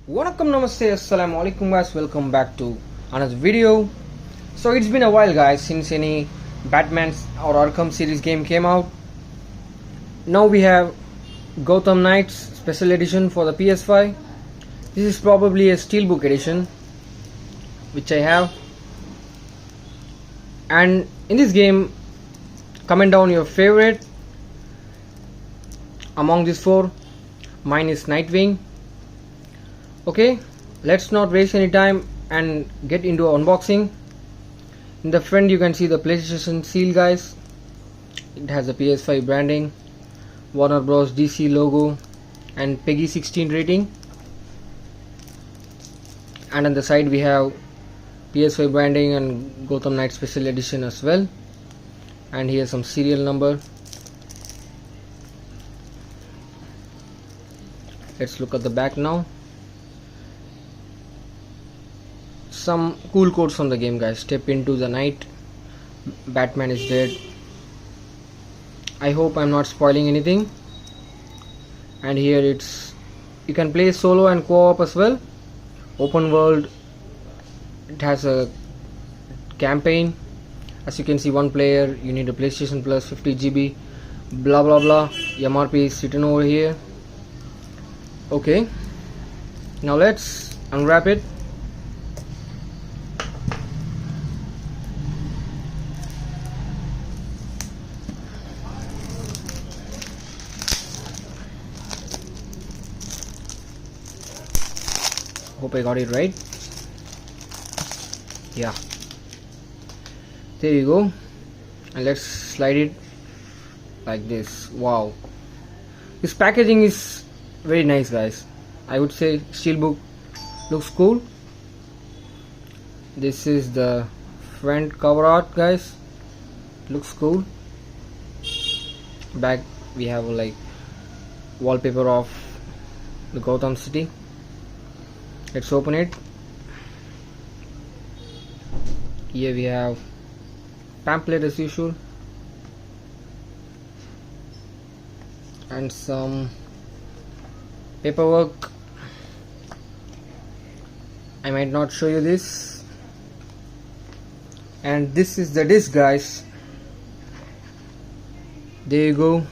Welcome, namaste, assalamu alaikum guys, welcome back to another video. So it's been a while guys since any Batman's or Arkham series game came out. Now we have Gotham Knights special edition for the PS5. This is probably a steelbook edition which I have, and in this game comment down your favorite among these four. Mine is Nightwing. Okay, let's not waste any time and get into unboxing. In the front you can see the PlayStation seal guys. It has the PS5 branding, Warner Bros DC logo and Peggy 16 rating, and on the side we have PS5 branding and Gotham Knight special edition as well, and here's some serial number. Let's look at the back now. Some cool quotes from the game guys. Step into the night, Batman is dead. I hope I'm not spoiling anything. And here you can play solo and co-op as well. Open world. It has a campaign. As you can see, one player, you need a PlayStation Plus 50 GB, blah blah blah. MRP is written over here. Okay, now let's unwrap it. Hope I got it right. Yeah, there you go. And let's slide it like this. Wow, this packaging is very nice guys. I would say steelbook looks cool. This is the front cover art guys. Looks cool. Back we have like wallpaper of the Gotham City. Let's open it. Here we have pamphlet as usual and some paperwork. I might not show you this. And this is the disc guys. There you go.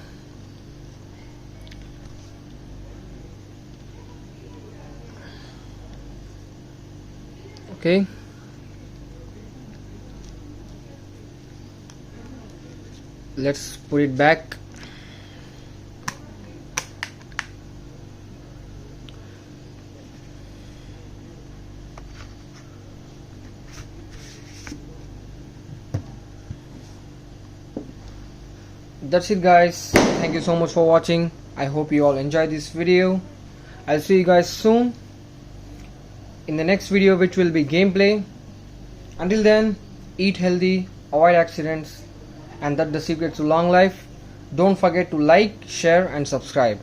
Okay, let's put it back. That's it guys. Thank you so much for watching. I hope you all enjoyed this video. I'll see you guys soon in the next video, which will be gameplay. Until then, eat healthy, avoid accidents, and that's the secret to long life. Don't forget to like, share and subscribe.